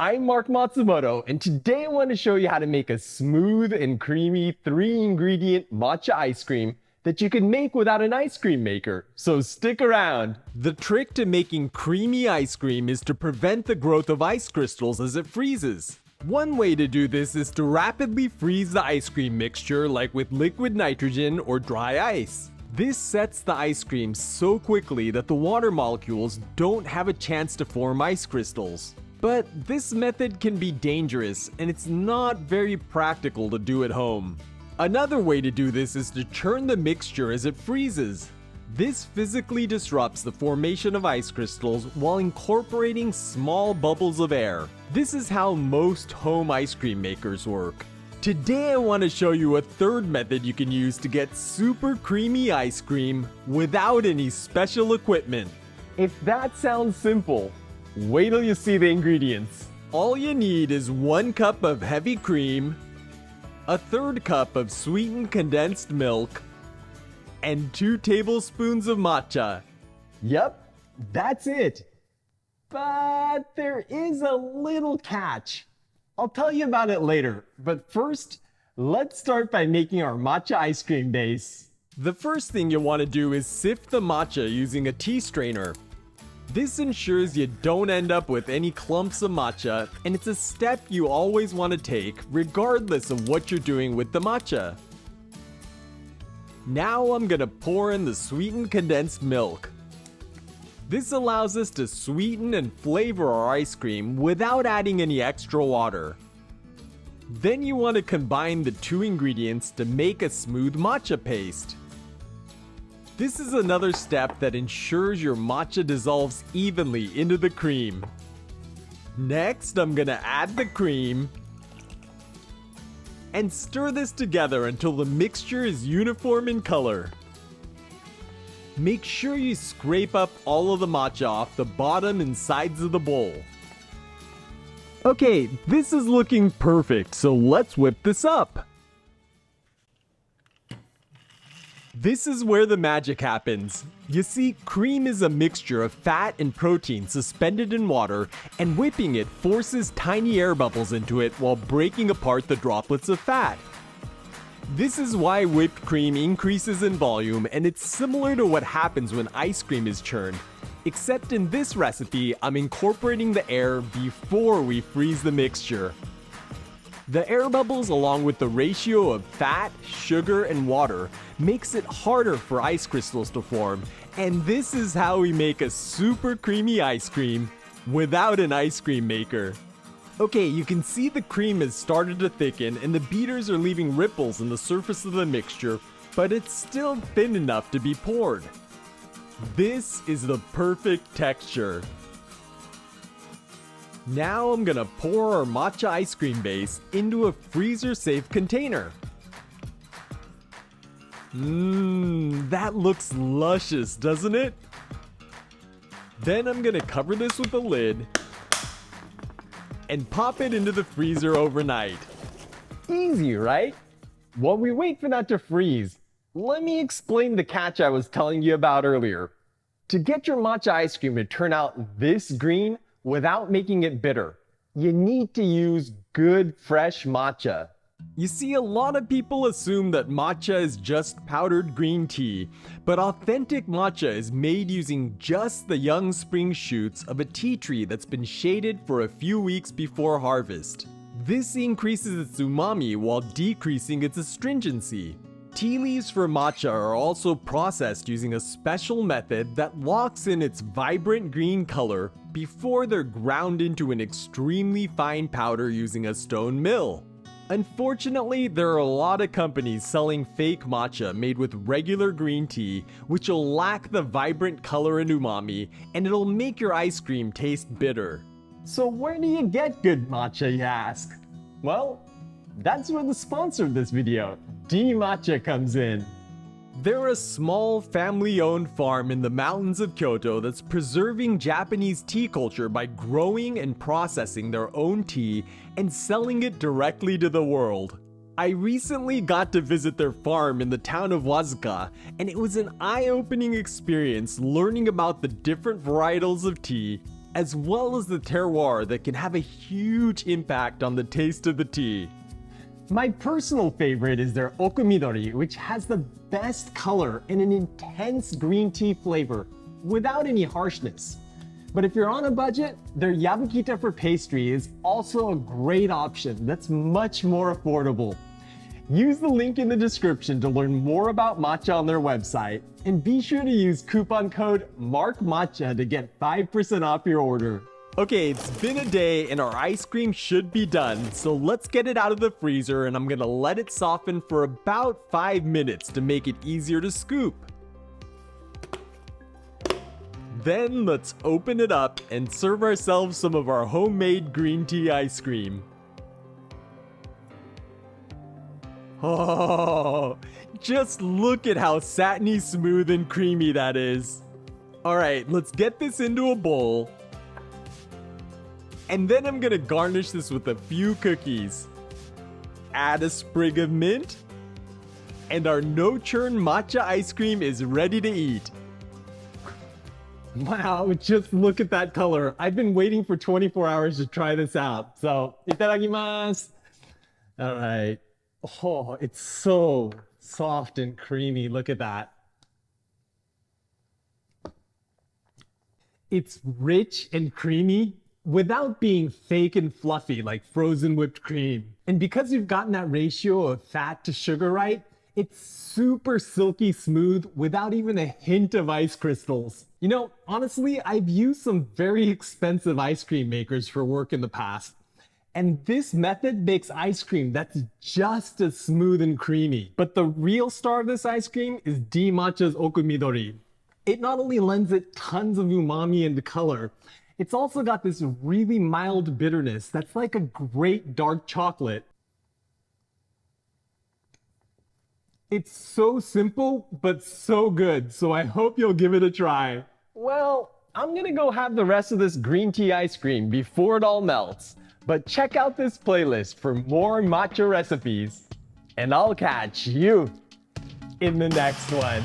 I'm Mark Matsumoto, and today I want to show you how to make a smooth and creamy 3-ingredient matcha ice cream that you can make without an ice cream maker, so stick around. The trick to making creamy ice cream is to prevent the growth of ice crystals as it freezes. One way to do this is to rapidly freeze the ice cream mixture like with liquid nitrogen or dry ice. This sets the ice cream so quickly that the water molecules don't have a chance to form ice crystals. But this method can be dangerous, and it's not very practical to do at home. Another way to do this is to churn the mixture as it freezes. This physically disrupts the formation of ice crystals while incorporating small bubbles of air. This is how most home ice cream makers work. Today I want to show you a third method you can use to get super creamy ice cream without any special equipment. If that sounds simple, wait till you see the ingredients. All you need is 1 cup of heavy cream, a 1/3 cup of sweetened condensed milk, and 2 tablespoons of matcha. Yep, that's it. But there is a little catch. I'll tell you about it later, but first, let's start by making our matcha ice cream base. The first thing you want to do is sift the matcha using a tea strainer. This ensures you don't end up with any clumps of matcha, and it's a step you always want to take regardless of what you're doing with the matcha. Now I'm gonna pour in the sweetened condensed milk. This allows us to sweeten and flavor our ice cream without adding any extra water. Then you want to combine the 2 ingredients to make a smooth matcha paste. This is another step that ensures your matcha dissolves evenly into the cream. Next, I'm gonna add the cream and stir this together until the mixture is uniform in color. Make sure you scrape up all of the matcha off the bottom and sides of the bowl. Okay, this is looking perfect, so let's whip this up. This is where the magic happens. You see, cream is a mixture of fat and protein suspended in water, and whipping it forces tiny air bubbles into it while breaking apart the droplets of fat. This is why whipped cream increases in volume, and it's similar to what happens when ice cream is churned. Except in this recipe, I'm incorporating the air before we freeze the mixture. The air bubbles, along with the ratio of fat, sugar, and water, makes it harder for ice crystals to form, and this is how we make a super creamy ice cream without an ice cream maker. Okay, you can see the cream has started to thicken and the beaters are leaving ripples in the surface of the mixture, but it's still thin enough to be poured. This is the perfect texture. Now I'm gonna pour our matcha ice cream base into a freezer-safe container. That looks luscious, doesn't it? Then I'm gonna cover this with a lid and pop it into the freezer overnight. Easy, right? While we wait for that to freeze, let me explain the catch I was telling you about earlier. To get your matcha ice cream to turn out this green without making it bitter, you need to use good fresh matcha. You see, a lot of people assume that matcha is just powdered green tea, but authentic matcha is made using just the young spring shoots of a tea tree that's been shaded for a few weeks before harvest. This increases its umami while decreasing its astringency. Tea leaves for matcha are also processed using a special method that locks in its vibrant green color before they're ground into an extremely fine powder using a stone mill. Unfortunately, there are a lot of companies selling fake matcha made with regular green tea, which will lack the vibrant color and umami, and it'll make your ice cream taste bitter. So where do you get good matcha, you ask? Well, that's where the sponsor of this video, D-Matcha, comes in. They're a small family-owned farm in the mountains of Kyoto that's preserving Japanese tea culture by growing and processing their own tea and selling it directly to the world. I recently got to visit their farm in the town of Wazuka, and it was an eye-opening experience learning about the different varietals of tea as well as the terroir that can have a huge impact on the taste of the tea. My personal favorite is their okumidori, which has the best color and an intense green tea flavor without any harshness. But if you're on a budget, their yabukita for pastry is also a great option that's much more affordable. Use the link in the description to learn more about matcha on their website, and be sure to use coupon code MARKMATCHA to get 5% off your order. Okay, it's been a day and our ice cream should be done, so let's get it out of the freezer and I'm gonna let it soften for about 5 minutes to make it easier to scoop. Then let's open it up and serve ourselves some of our homemade green tea ice cream. Oh, just look at how satiny smooth and creamy that is. Alright, let's get this into a bowl. And then I'm gonna garnish this with a few cookies. Add a sprig of mint. And our no-churn matcha ice cream is ready to eat. Wow, just look at that color. I've been waiting for 24 hours to try this out. So, itadakimasu. All right. Oh, it's so soft and creamy. Look at that. It's rich and creamy without being fake and fluffy like frozen whipped cream. And because you've gotten that ratio of fat to sugar right, it's super silky smooth without even a hint of ice crystals. You know, honestly, I've used some very expensive ice cream makers for work in the past. And this method makes ice cream that's just as smooth and creamy. But the real star of this ice cream is D Matcha's okumidori. It not only lends it tons of umami and color, it's also got this really mild bitterness that's like a great dark chocolate. It's so simple, but so good, so I hope you'll give it a try. Well, I'm gonna go have the rest of this green tea ice cream before it all melts. But check out this playlist for more matcha recipes. And I'll catch you in the next one.